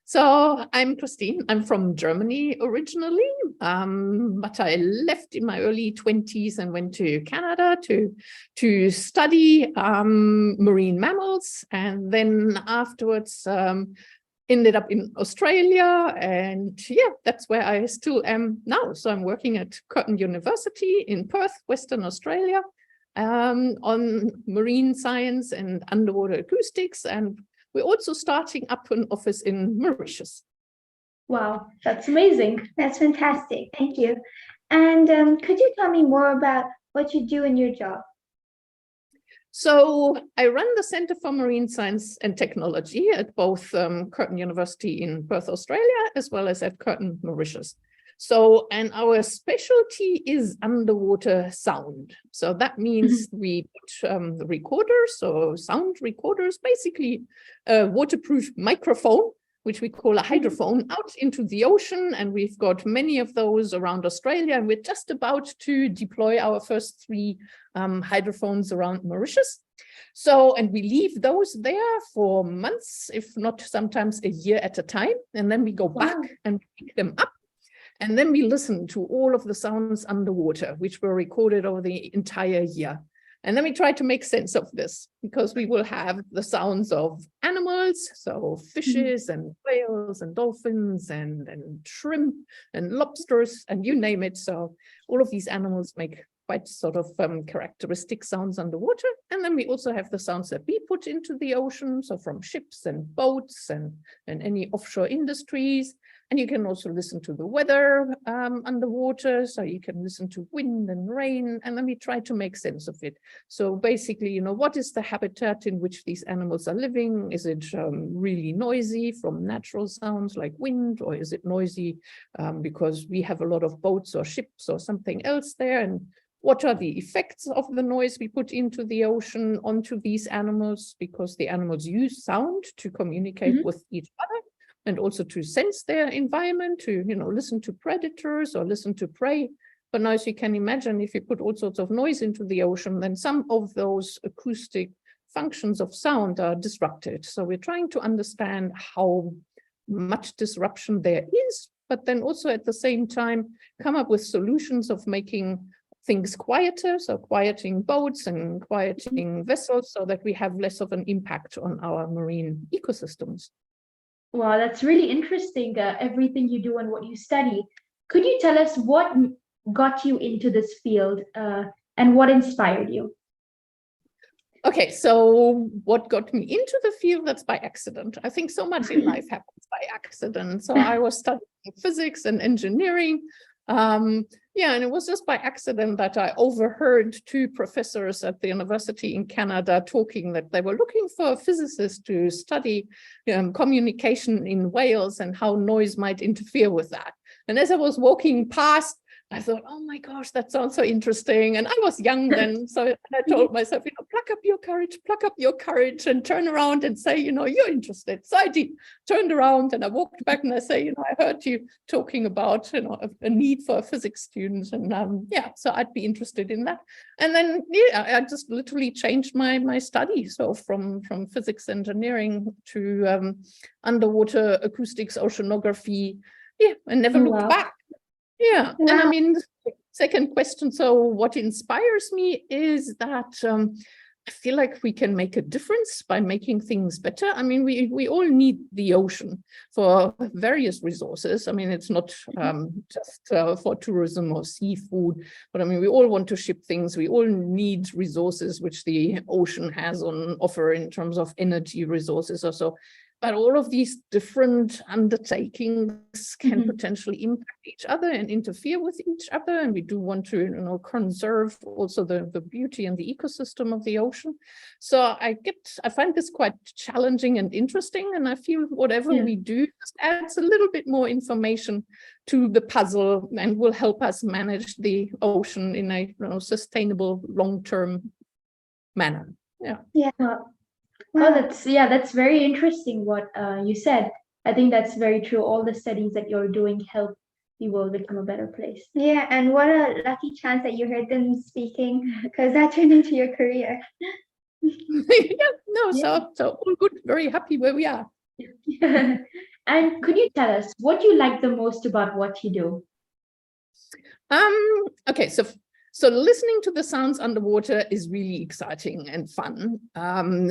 So I'm Christine. I'm from Germany originally, but I left in my early 20s and went to Canada to study marine mammals, and then afterwards ended up in Australia, and yeah, that's where I still am now. So I'm working at Curtin University in Perth, Western Australia, on marine science and underwater acoustics, and we're also starting up an office in Mauritius. Wow, that's amazing. That's fantastic. Thank you. And could you tell me more about what you do in your job? So I run the Center for Marine Science and Technology at both Curtin University in Perth, Australia, as well as at Curtin, Mauritius. So, and our specialty is underwater sound. So that means we put recorders, so sound recorders, basically a waterproof microphone, which we call a hydrophone, out into the ocean. And we've got many of those around Australia. And we're just about to deploy our first 3 hydrophones around Mauritius. So, and we leave those there for months, if not sometimes a year at a time. And then we go back and pick them up. And then we listen to all of the sounds underwater, which were recorded over the entire year. And then we try to make sense of this, because we will have the sounds of animals, so fishes and whales and dolphins and shrimp and lobsters and you name it. So all of these animals make quite sort of characteristic sounds underwater. And then we also have the sounds that we put into the ocean, so from ships and boats and any offshore industries. And you can also listen to the weather underwater, so you can listen to wind and rain, and then we try to make sense of it. So basically, you know, what is the habitat in which these animals are living? Is it really noisy from natural sounds like wind, or is it noisy because we have a lot of boats or ships or something else there? And what are the effects of the noise we put into the ocean onto these animals? Because the animals use sound to communicate with each other, and also to sense their environment, to, you know, listen to predators or listen to prey. But now, as you can imagine, if you put all sorts of noise into the ocean, then some of those acoustic functions of sound are disrupted. So we're trying to understand how much disruption there is, but then also at the same time come up with solutions of making things quieter, so quieting boats and quieting vessels, so that we have less of an impact on our marine ecosystems. Wow, that's really interesting, everything you do and what you study. Could you tell us what got you into this field and what inspired you? Okay, so what got me into the field? That's by accident. I think so much in life happens by accident. So I was studying physics and engineering. Yeah, and it was just by accident that I overheard 2 professors at the university in Canada talking that they were looking for a physicist to study communication in whales and how noise might interfere with that. And as I was walking past, I thought, oh my gosh, that sounds so interesting. And I was young then, so I told myself, you know, pluck up your courage and turn around and say, you know, you're interested. So I did, turned around and I walked back and I say, you know, I heard you talking about, you know, a need for physics students. And yeah, so I'd be interested in that. And then, yeah, I just literally changed my study. So from physics engineering to underwater acoustics, oceanography. Yeah, I never looked back. Yeah, and I mean, second question, so what inspires me is that I feel like we can make a difference by making things better. I mean, we all need the ocean for various resources. I mean, it's not just for tourism or seafood, but I mean, we all want to ship things. We all need resources which the ocean has on offer in terms of energy resources or so. But all of these different undertakings can potentially impact each other and interfere with each other. And we do want to, you know, conserve also the beauty and the ecosystem of the ocean. So I find this quite challenging and interesting. And I feel whatever we do just adds a little bit more information to the puzzle and will help us manage the ocean in a, you know, sustainable long-term manner. Yeah. Yeah. Oh, that's very interesting what you said. I think that's very true. All the studies that you're doing help the world become a better place. Yeah, and what a lucky chance that you heard them speaking, because that turned into your career. Yeah, no, so all good, very happy where we are. And could you tell us what you like the most about what you do? Okay, so listening to the sounds underwater is really exciting and fun.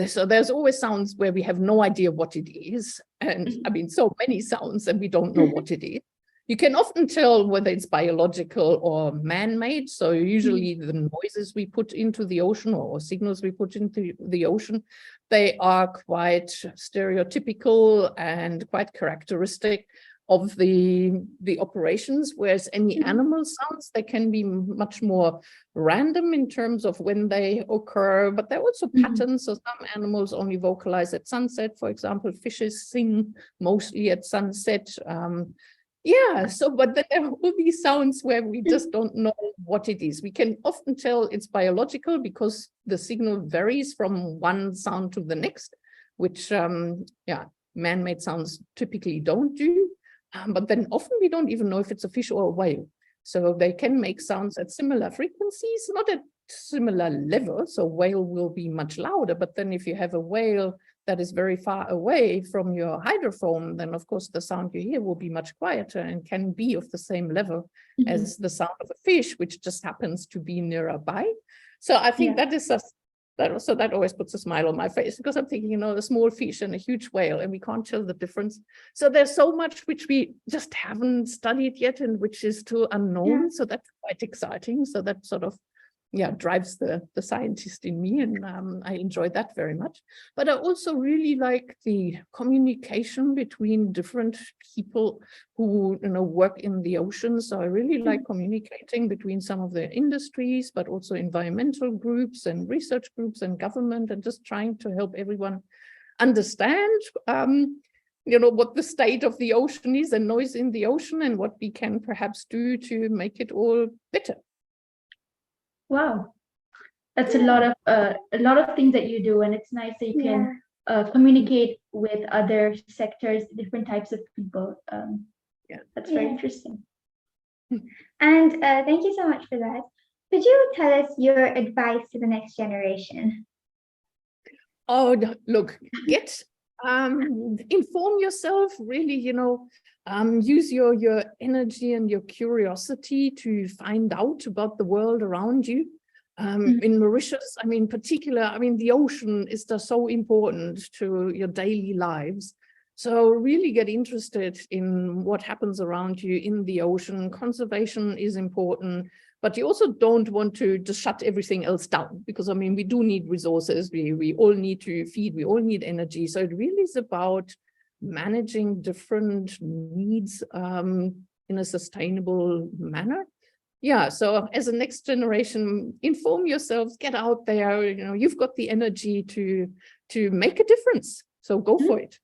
So there's always sounds where we have no idea what it is. And I mean, so many sounds and we don't know what it is. You can often tell whether it's biological or man-made. So usually the noises we put into the ocean or signals we put into the ocean, they are quite stereotypical and quite characteristic of the operations, whereas any animal sounds, they can be much more random in terms of when they occur, but there are also patterns. So some animals only vocalize at sunset. For example, fishes sing mostly at sunset. Yeah, so but then there will be sounds where we just don't know what it is. We can often tell it's biological because the signal varies from one sound to the next, which man-made sounds typically don't do. But then often we don't even know if it's a fish or a whale. So they can make sounds at similar frequencies, not at similar levels. So whale will be much louder, but then if you have a whale that is very far away from your hydrophone, then of course the sound you hear will be much quieter and can be of the same level as the sound of a fish, which just happens to be nearby. So I think that is that always puts a smile on my face, because I'm thinking, a small fish and a huge whale, and we can't tell the difference. So there's so much which we just haven't studied yet and which is still unknown. So that's quite exciting. So that sort of drives the scientist in me, and I enjoy that very much. But I also really like the communication between different people who work in the ocean. So I really like communicating between some of the industries, but also environmental groups and research groups and government, and just trying to help everyone understand what the state of the ocean is and noise in the ocean, and what we can perhaps do to make it all better. Wow, that's a lot of things that you do, and it's nice that you can communicate with other sectors, different types of people. That's very interesting. And thank you so much for that. Could you tell us your advice to the next generation? Oh, look, inform yourself, really, use your energy and your curiosity to find out about the world around you. In Mauritius, the ocean is just so important to your daily lives. So really get interested in what happens around you in the ocean. Conservation is important, but you also don't want to just shut everything else down, because we do need resources. We all need to feed, we all need energy. So it really is about managing different needs in a sustainable manner. So as a next generation, inform yourselves, get out there. You've got the energy to make a difference. So go for it.